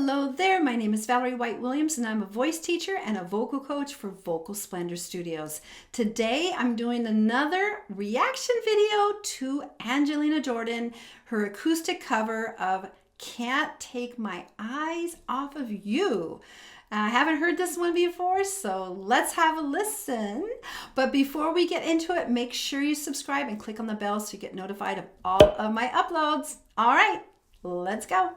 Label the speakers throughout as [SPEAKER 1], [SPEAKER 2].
[SPEAKER 1] Hello there, my name is Valerie White Williams and I'm a voice teacher and a vocal coach for Vocal Splendor Studios. Today I'm doing another reaction video to Angelina Jordan, her acoustic cover of Can't Take My Eyes Off of You. I haven't heard this one before, so let's have a listen. But before we get into it, make sure you subscribe and click on the bell so you get notified of all of my uploads. All right, let's go.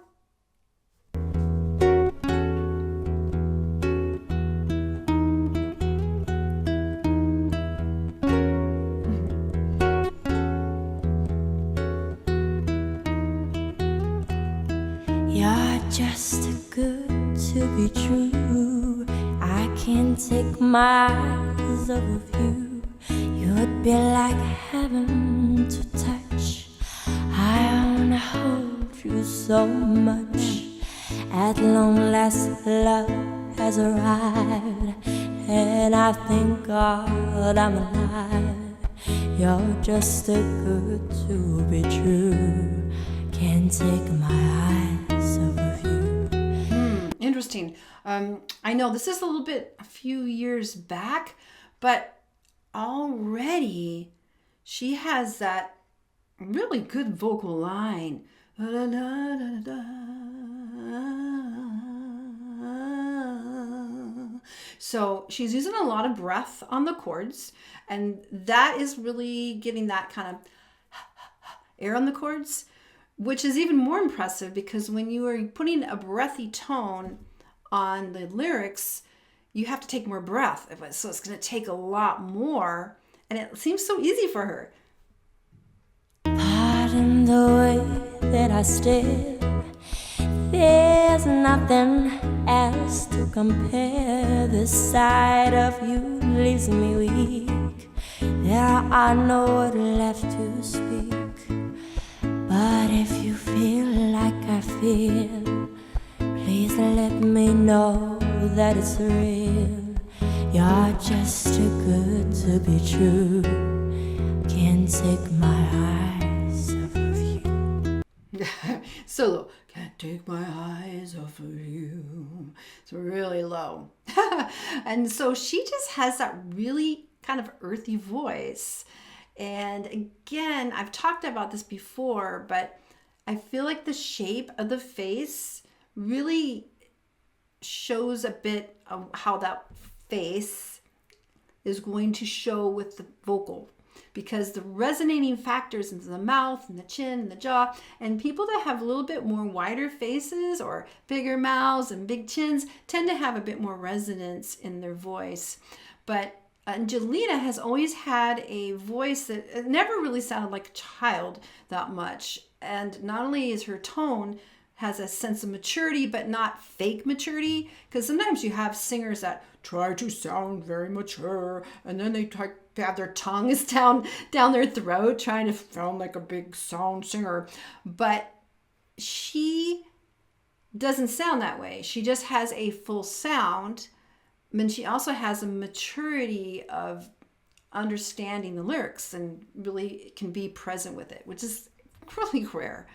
[SPEAKER 2] You're just too good to be true. I can't take my eyes off of you. You'd be like heaven to touch. I wanna hold you so much. At long last, love has arrived, and I thank God I'm alive. You're just too good to be true. Can't take my eyes off of you.
[SPEAKER 1] Interesting. I know this is a few years back, but already she has that really good vocal line. So she's using a lot of breath on the chords, and that is really getting that kind of air on the chords, which is even more impressive because when you are putting a breathy tone on the lyrics, you have to take more breath. So it's going to take a lot more, and it seems so easy for her.
[SPEAKER 2] Pardon the way that I stare. There's nothing else to compare. This side of you leaves me weak. There are no words left to speak. But if you feel like I feel, please let me know that it's real. You're just too good to be true. Can't take my eyes off of you.
[SPEAKER 1] Solo. Can't take my eyes off of you. It's really low. And so she just has that really kind of earthy voice. And again, I've talked about this before, but I feel like the shape of the face really shows a bit of how that face is going to show with the vocal, because the resonating factors into the mouth and the chin and the jaw, and people that have a little bit more wider faces or bigger mouths and big chins tend to have a bit more resonance in their voice. But Angelina has always had a voice that never really sounded like a child that much. And not only is her tone has a sense of maturity, but not fake maturity, because sometimes you have singers that try to sound very mature and then they have their tongues down their throat trying to sound like a big sound singer. But she doesn't sound that way. She just has a full sound. And she also has a maturity of understanding the lyrics and really can be present with it, which is really rare.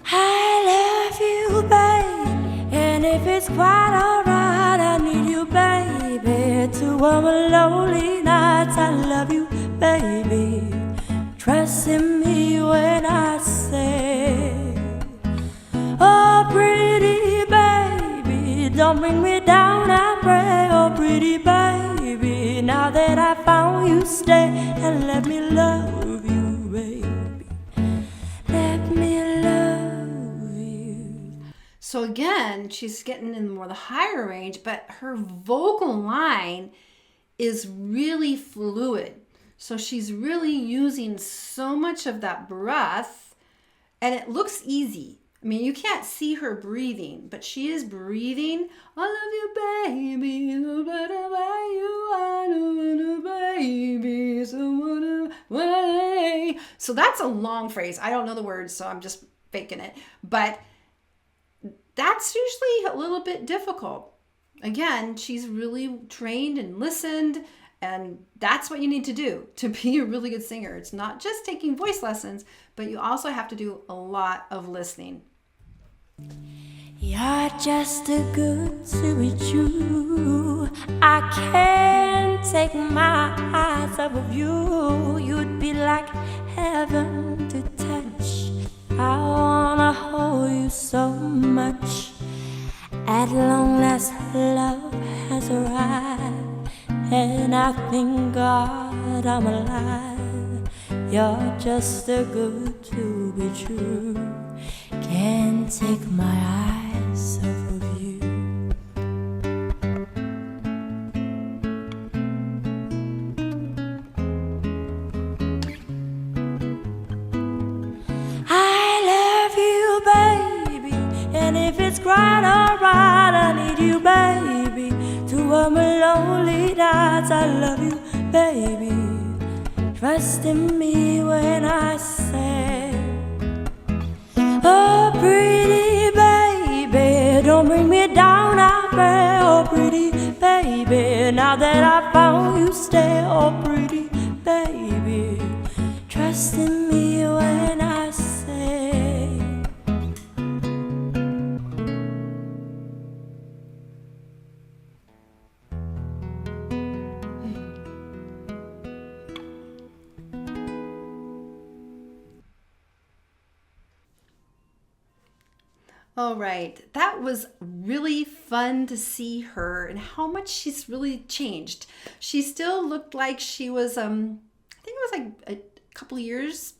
[SPEAKER 2] I love you, babe, and if it's quite alright, I need you, baby, to warm a lonely night. I love you, baby. Trust in me when I say, oh, pretty baby, don't bring me down, I pray. Oh, pretty baby, now that I found you, stay and let me love you, baby. Let me love you.
[SPEAKER 1] So again, she's getting in more the higher range, but her vocal line is really fluid. So she's really using so much of that breath, and it looks easy. I mean, you can't see her breathing, but she is breathing. I love you, baby. No better by you. I know, baby. So that's a long phrase. I don't know the words, so I'm just faking it. But that's usually a little bit difficult. Again, she's really trained and listened And that's what you need to do to be a really good singer. It's not just taking voice lessons, but you also have to do a lot of listening.
[SPEAKER 2] You're just too good to be true. I can't take my eyes off of you. You'd be like heaven to touch. I wanna hold you so much. At long last, love has arrived, and I thank God I'm alive. You're just too good to be true. Can't take my eyes off of you. I love you, baby, and if it's quite alright, I need you, baby, to warm my lonely nights. I love you, baby. Trust in me when I say, oh, pretty baby, don't bring me down, I pray. Oh, pretty baby, now that I found you, stay. Oh, pretty baby, trust in me when I say.
[SPEAKER 1] All right, that was really fun to see her and how much she's really changed. She still looked like she was, I think it was like a couple years,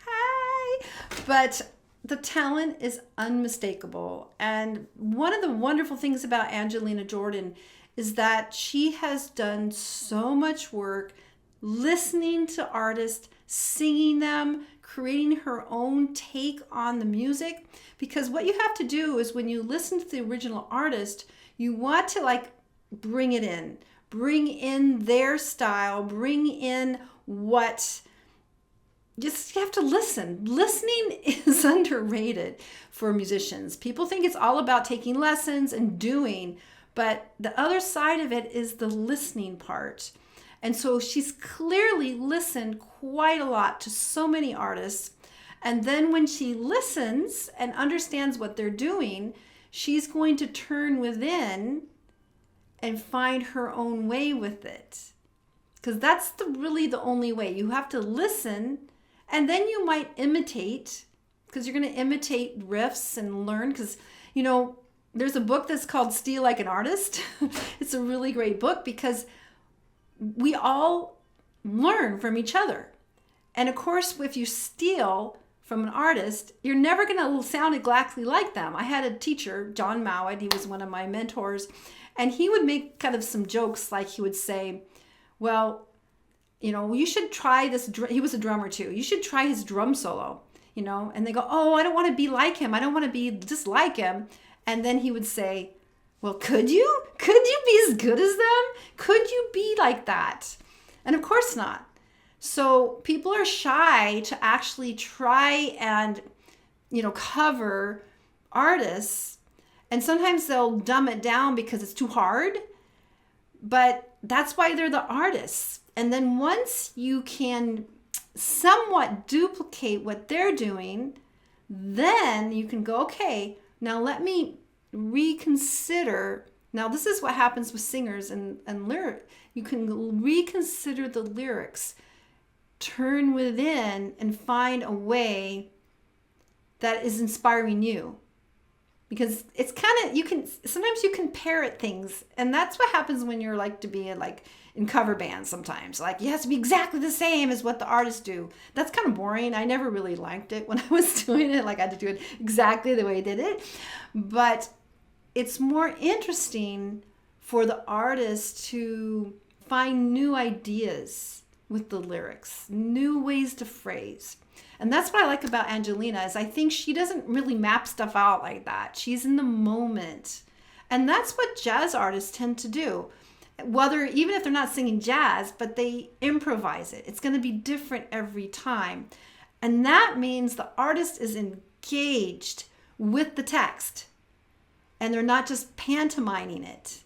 [SPEAKER 1] hi, but the talent is unmistakable. And one of the wonderful things about Angelina Jordan is that she has done so much work listening to artists, singing them, creating her own take on the music. Because what you have to do is when you listen to the original artist, you want to like bring in their style, bring in what, just you have to listen. Listening is underrated for musicians. People think it's all about taking lessons and doing, but the other side of it is the listening part. And so she's clearly listened quite a lot to so many artists. And then when she listens and understands what they're doing, she's going to turn within and find her own way with it. Because that's really the only way. You have to listen, and then you might imitate, because you're going to imitate riffs and learn. Because, you know, there's a book that's called Steal Like an Artist. It's a really great book because we all learn from each other. And of course, if you steal from an artist, you're never going to sound exactly like them. I had a teacher, John Mowat, he was one of my mentors, and he would make kind of some jokes, like he would say, well, you know, you should try this. He was a drummer too. You should try his drum solo, you know, and they go, oh, I don't want to be like him. I don't want to be just like him. And then he would say, well, could you? Could you be as good as them? Could you be like that? And of course not. So people are shy to actually try and, you know, cover artists. And sometimes they'll dumb it down because it's too hard. But that's why they're the artists. And then once you can somewhat duplicate what they're doing, then you can go, okay, now let me reconsider. Now this is what happens with singers and lyric. You can reconsider the lyrics, turn within and find a way that is inspiring you. Because it's kind of, sometimes you can parrot things, and that's what happens when you're like to be like in cover bands sometimes. Like, it has to be exactly the same as what the artists do. That's kind of boring. I never really liked it when I was doing it. Like, I had to do it exactly the way I did it. But it's more interesting for the artist to find new ideas with the lyrics, new ways to phrase. And that's what I like about Angelina, is I think she doesn't really map stuff out like that. She's in the moment. And that's what jazz artists tend to do. Even if they're not singing jazz, but they improvise it. It's going to be different every time. And that means the artist is engaged with the text. And they're not just pantomiming it.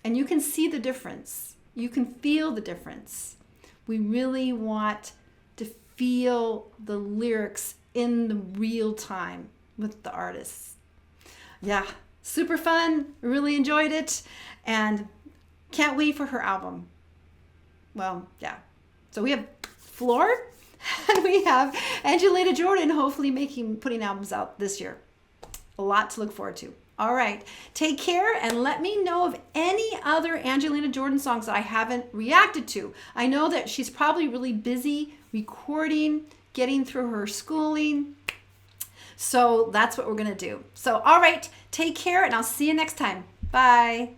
[SPEAKER 1] And you can see the difference. You can feel the difference. We really want to feel the lyrics in the real time with the artists. Yeah, super fun. Really enjoyed it and can't wait for her album. Well, yeah. So we have Floor and we have Angelina Jordan hopefully putting albums out this year. A lot to look forward to. All right. Take care and let me know of any other Angelina Jordan songs that I haven't reacted to. I know that she's probably really busy recording, getting through her schooling. So that's what we're going to do. So, all right. Take care and I'll see you next time. Bye.